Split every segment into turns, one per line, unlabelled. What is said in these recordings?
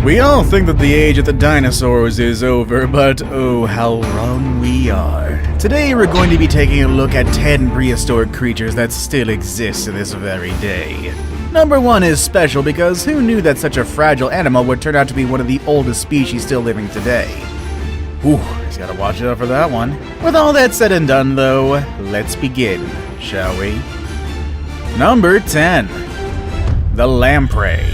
We all think that the age of the dinosaurs is over, but oh, how wrong we are. Today we're going to be taking a look at 10 prehistoric creatures that still exist to this very day. Number 1 is special because who knew that such a fragile animal would turn out to be one of the oldest species still living today? Whew, just gotta watch out for that one. With all that said and done though, let's begin, shall we? Number 10. The lamprey.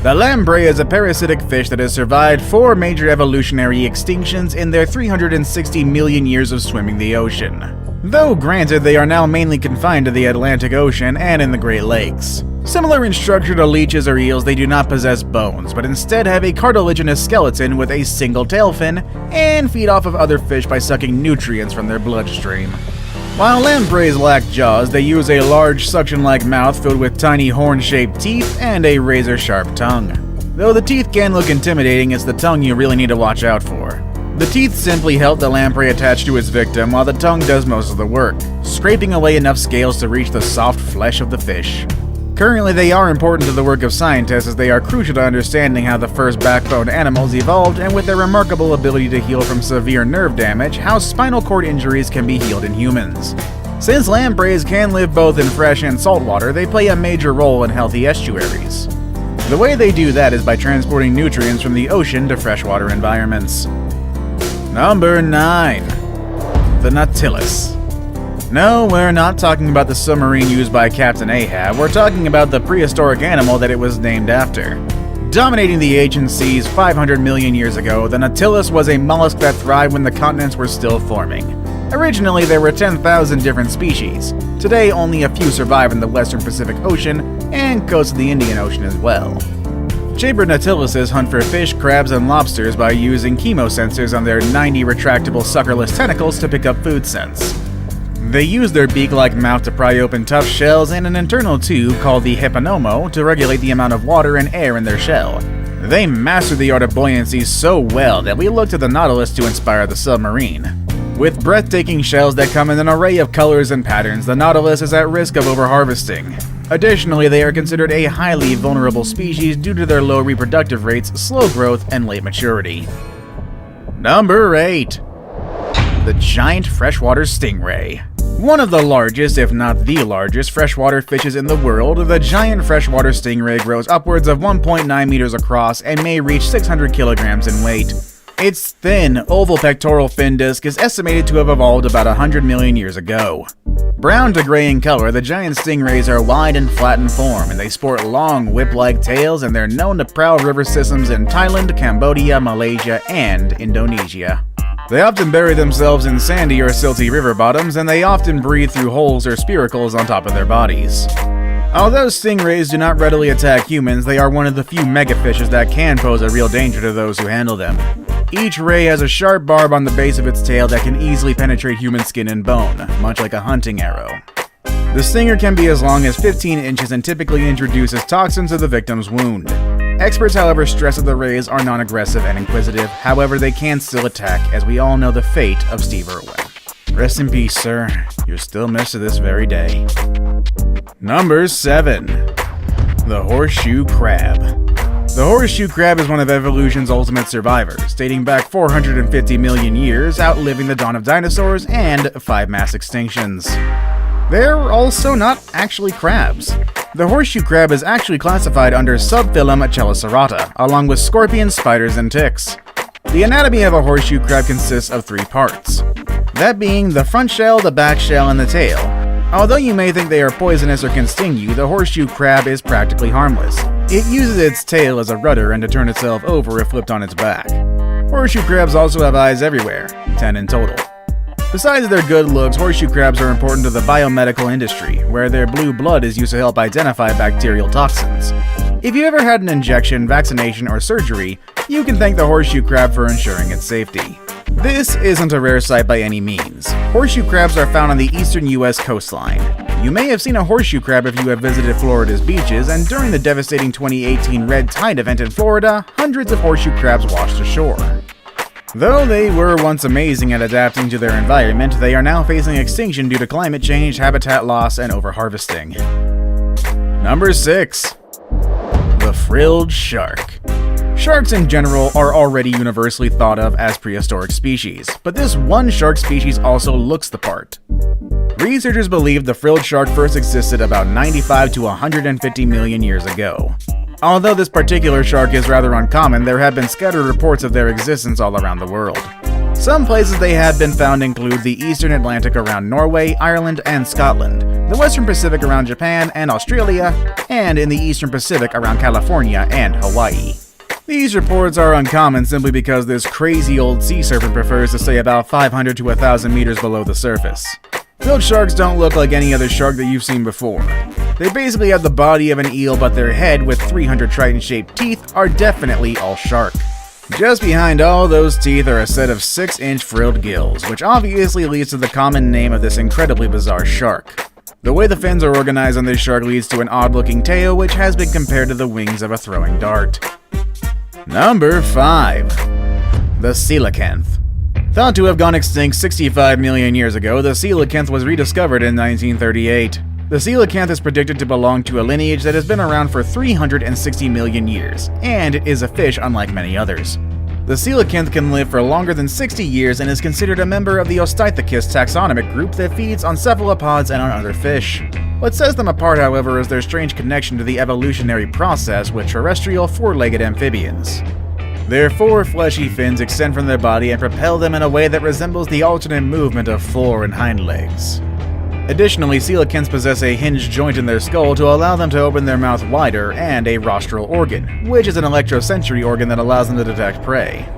The lamprey is a parasitic fish that has survived 4 major evolutionary extinctions in their 360 million years of swimming the ocean. Though granted, they are now mainly confined to the Atlantic Ocean and in the Great Lakes. Similar in structure to leeches or eels, they do not possess bones, but instead have a cartilaginous skeleton with a single tail fin and feed off of other fish by sucking nutrients from their bloodstream. While lampreys lack jaws, they use a large suction-like mouth filled with tiny horn-shaped teeth and a razor-sharp tongue. Though the teeth can look intimidating, it's the tongue you really need to watch out for. The teeth simply help the lamprey attach to its victim, while the tongue does most of the work, scraping away enough scales to reach the soft flesh of the fish. Currently, they are important to the work of scientists as they are crucial to understanding how the first backbone animals evolved, and with their remarkable ability to heal from severe nerve damage, how spinal cord injuries can be healed in humans. Since lampreys can live both in fresh and salt water, they play a major role in healthy estuaries. The way they do that is by transporting nutrients from the ocean to freshwater environments. Number 9. The Nautilus. No, we're not talking about the submarine used by Captain Ahab, we're talking about the prehistoric animal that it was named after. Dominating the ancient seas 500 million years ago, the Nautilus was a mollusk that thrived when the continents were still forming. Originally, there were 10,000 different species. Today, only a few survive in the western Pacific Ocean and coast of the Indian Ocean as well. Chambered nautiluses hunt for fish, crabs, and lobsters by using chemosensors on their 90 retractable suckerless tentacles to pick up food scents. They use their beak-like mouth to pry open tough shells and an internal tube called the hypanomo to regulate the amount of water and air in their shell. They master the art of buoyancy so well that we look to the Nautilus to inspire the submarine. With breathtaking shells that come in an array of colors and patterns, the Nautilus is at risk of overharvesting. Additionally, they are considered a highly vulnerable species due to their low reproductive rates, slow growth, and late maturity. Number 8. The giant freshwater stingray. One of the largest, if not the largest, freshwater fishes in the world, the giant freshwater stingray grows upwards of 1.9 meters across and may reach 600 kilograms in weight. Its thin, oval pectoral fin disc is estimated to have evolved about 100 million years ago. Brown to gray in color, the giant stingrays are wide and flat in form, and they sport long, whip-like tails, and they're known to prowl river systems in Thailand, Cambodia, Malaysia, and Indonesia. They often bury themselves in sandy or silty river bottoms, and they often breathe through holes or spiracles on top of their bodies. Although stingrays do not readily attack humans, they are one of the few megafishes that can pose a real danger to those who handle them. Each ray has a sharp barb on the base of its tail that can easily penetrate human skin and bone, much like a hunting arrow. The stinger can be as long as 15 inches and typically introduces toxins to the victim's wound. Experts, however, stress that the rays are non-aggressive and inquisitive, however they can still attack, as we all know the fate of Steve Irwin. Rest in peace, sir. You're still missed to this very day. Number 7. The horseshoe crab. The horseshoe crab is one of evolution's ultimate survivors, dating back 450 million years, outliving the dawn of dinosaurs and 5 mass extinctions. They're also not actually crabs. The horseshoe crab is actually classified under subphylum Chelicerata, along with scorpions, spiders, and ticks. The anatomy of a horseshoe crab consists of 3 parts, that being the front shell, the back shell, and the tail. Although you may think they are poisonous or can sting you, the horseshoe crab is practically harmless. It uses its tail as a rudder and to turn itself over if flipped on its back. Horseshoe crabs also have eyes everywhere, 10 in total. Besides their good looks, horseshoe crabs are important to the biomedical industry, where their blue blood is used to help identify bacterial toxins. If you ever had an injection, vaccination, or surgery, you can thank the horseshoe crab for ensuring its safety. This isn't a rare sight by any means. Horseshoe crabs are found on the eastern US coastline. You may have seen a horseshoe crab if you have visited Florida's beaches, and during the devastating 2018 red tide event in Florida, hundreds of horseshoe crabs washed ashore. Though they were once amazing at adapting to their environment, they are now facing extinction due to climate change, habitat loss, and overharvesting. Number 6. The frilled shark. Sharks in general are already universally thought of as prehistoric species, but this one shark species also looks the part. Researchers believe the frilled shark first existed about 95 to 150 million years ago. Although this particular shark is rather uncommon, there have been scattered reports of their existence all around the world. Some places they have been found include the eastern Atlantic around Norway, Ireland, and Scotland, the western Pacific around Japan and Australia, and in the eastern Pacific around California and Hawaii. These reports are uncommon simply because this crazy old sea serpent prefers to stay about 500 to 1,000 meters below the surface. Frilled sharks don't look like any other shark that you've seen before. They basically have the body of an eel, but their head with 300 trident-shaped teeth are definitely all shark. Just behind all those teeth are a set of 6-inch frilled gills, which obviously leads to the common name of this incredibly bizarre shark. The way the fins are organized on this shark leads to an odd-looking tail, which has been compared to the wings of a throwing dart. Number 5. The coelacanth. Thought to have gone extinct 65 million years ago, the coelacanth was rediscovered in 1938. The coelacanth is predicted to belong to a lineage that has been around for 360 million years, and it is a fish unlike many others. The coelacanth can live for longer than 60 years and is considered a member of the Osteichthychus taxonomic group that feeds on cephalopods and on other fish. What sets them apart, however, is their strange connection to the evolutionary process with terrestrial four-legged amphibians. Their four fleshy fins extend from their body and propel them in a way that resembles the alternate movement of fore and hind legs. Additionally, coelacanths possess a hinged joint in their skull to allow them to open their mouth wider and a rostral organ, which is an electrosensory organ that allows them to detect prey.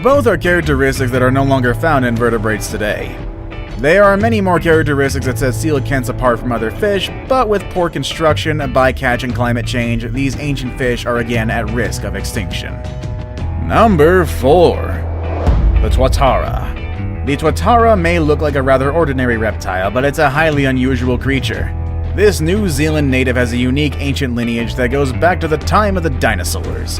Both are characteristics that are no longer found in vertebrates today. There are many more characteristics that set coelacanths apart from other fish, but with poor construction, bycatch, and climate change, these ancient fish are again at risk of extinction. Number 4. The Tuatara. The Tuatara may look like a rather ordinary reptile, but it's a highly unusual creature. This New Zealand native has a unique ancient lineage that goes back to the time of the dinosaurs.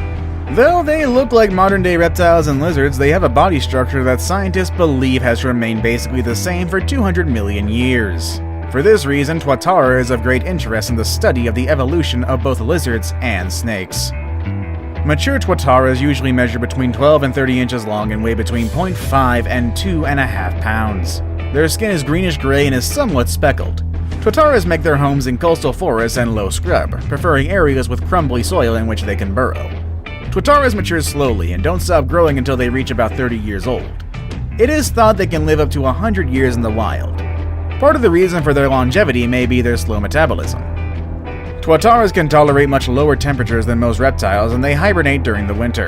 Though they look like modern-day reptiles and lizards, they have a body structure that scientists believe has remained basically the same for 200 million years. For this reason, Tuatara is of great interest in the study of the evolution of both lizards and snakes. Mature Tuataras usually measure between 12 and 30 inches long and weigh between 0.5 and 2.5 pounds. Their skin is greenish-gray and is somewhat speckled. Tuataras make their homes in coastal forests and low scrub, preferring areas with crumbly soil in which they can burrow. Tuataras mature slowly and don't stop growing until they reach about 30 years old. It is thought they can live up to 100 years in the wild. Part of the reason for their longevity may be their slow metabolism. Tuataras can tolerate much lower temperatures than most reptiles, and they hibernate during the winter.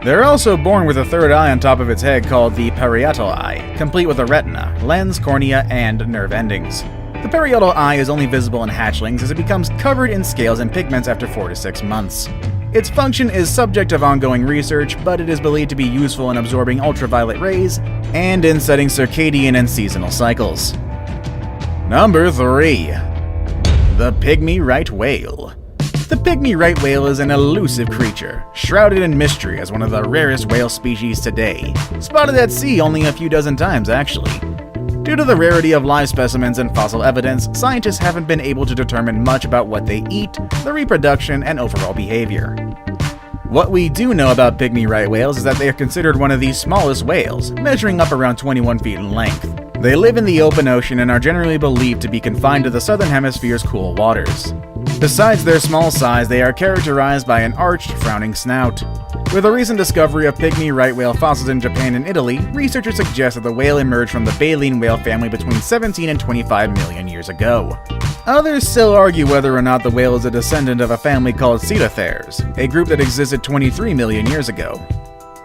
They're also born with a third eye on top of its head called the parietal eye, complete with a retina, lens, cornea, and nerve endings. The parietal eye is only visible in hatchlings as it becomes covered in scales and pigments after 4 to 6 months. Its function is subject of ongoing research, but it is believed to be useful in absorbing ultraviolet rays and in setting circadian and seasonal cycles. Number 3. The pygmy right whale. The pygmy right whale is an elusive creature, shrouded in mystery as one of the rarest whale species today. Spotted at sea only a few dozen times, actually. Due to the rarity of live specimens and fossil evidence, scientists haven't been able to determine much about what they eat, their reproduction, and overall behavior. What we do know about pygmy right whales is that they are considered one of the smallest whales, measuring up around 21 feet in length. They live in the open ocean and are generally believed to be confined to the southern hemisphere's cool waters. Besides their small size, they are characterized by an arched, frowning snout. With a recent discovery of pygmy right whale fossils in Japan and Italy, researchers suggest that the whale emerged from the baleen whale family between 17 and 25 million years ago. Others still argue whether or not the whale is a descendant of a family called Cetatheres, a group that existed 23 million years ago.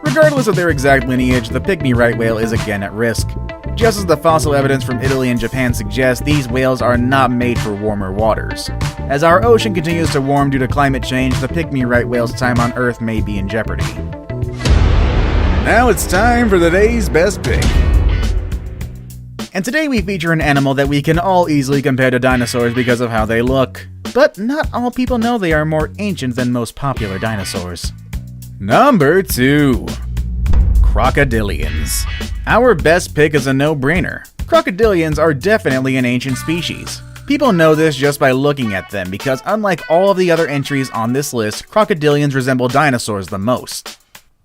Regardless of their exact lineage, the pygmy right whale is again at risk. Just as the fossil evidence from Italy and Japan suggests, these whales are not made for warmer waters. As our ocean continues to warm due to climate change, the pygmy right whale's time on Earth may be in jeopardy. Now it's time for today's best pick. And today we feature an animal that we can all easily compare to dinosaurs because of how they look. But not all people know they are more ancient than most popular dinosaurs. Number 2. Crocodilians. Our best pick is a no-brainer. Crocodilians are definitely an ancient species. People know this just by looking at them because unlike all of the other entries on this list, crocodilians resemble dinosaurs the most.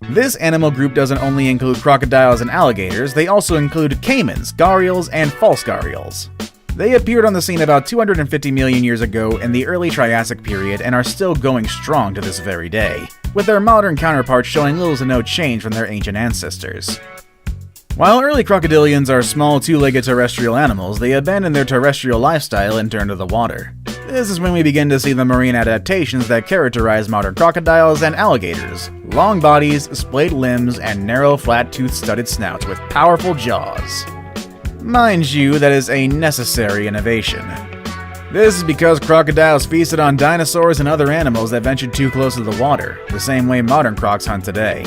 This animal group doesn't only include crocodiles and alligators, they also include caimans, gharials, and false gharials. They appeared on the scene about 250 million years ago in the early Triassic period and are still going strong to this very day, with their modern counterparts showing little to no change from their ancient ancestors. While early crocodilians are small two-legged terrestrial animals, they abandoned their terrestrial lifestyle and turned to the water. This is when we begin to see the marine adaptations that characterize modern crocodiles and alligators: long bodies, splayed limbs, and narrow, flat-toothed studded snouts with powerful jaws. Mind you, that is a necessary innovation. This is because crocodiles feasted on dinosaurs and other animals that ventured too close to the water, the same way modern crocs hunt today.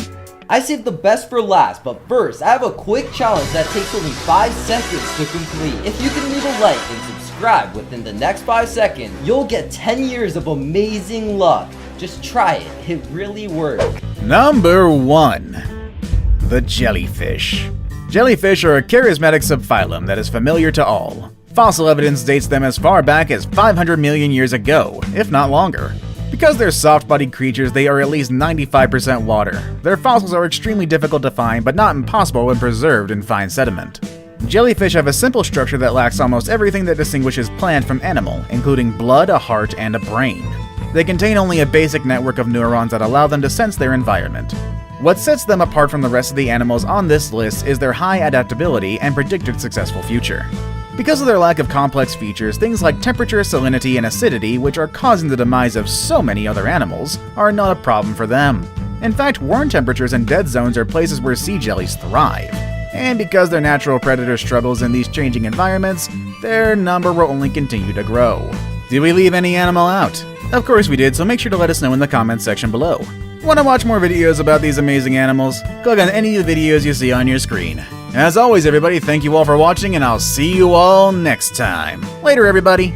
I saved the best for last, but first, I have a quick challenge that takes only 5 seconds to complete. If you can leave a like and subscribe within the next 5 seconds, you'll get 10 years of amazing luck. Just try it, it really works.
Number 1. The jellyfish. Jellyfish are a charismatic subphylum that is familiar to all. Fossil evidence dates them as far back as 500 million years ago, if not longer. Because they're soft-bodied creatures, they are at least 95% water. Their fossils are extremely difficult to find, but not impossible when preserved in fine sediment. Jellyfish have a simple structure that lacks almost everything that distinguishes plant from animal, including blood, a heart, and a brain. They contain only a basic network of neurons that allow them to sense their environment. What sets them apart from the rest of the animals on this list is their high adaptability and predicted successful future. Because of their lack of complex features, things like temperature, salinity, and acidity, which are causing the demise of so many other animals, are not a problem for them. In fact, warm temperatures and dead zones are places where sea jellies thrive. And because their natural predator struggles in these changing environments, their number will only continue to grow. Did we leave any animal out? Of course we did, so make sure to let us know in the comments section below. Want to watch more videos about these amazing animals? Click on any of the videos you see on your screen. As always, everybody, thank you all for watching, and I'll see you all next time. Later, everybody!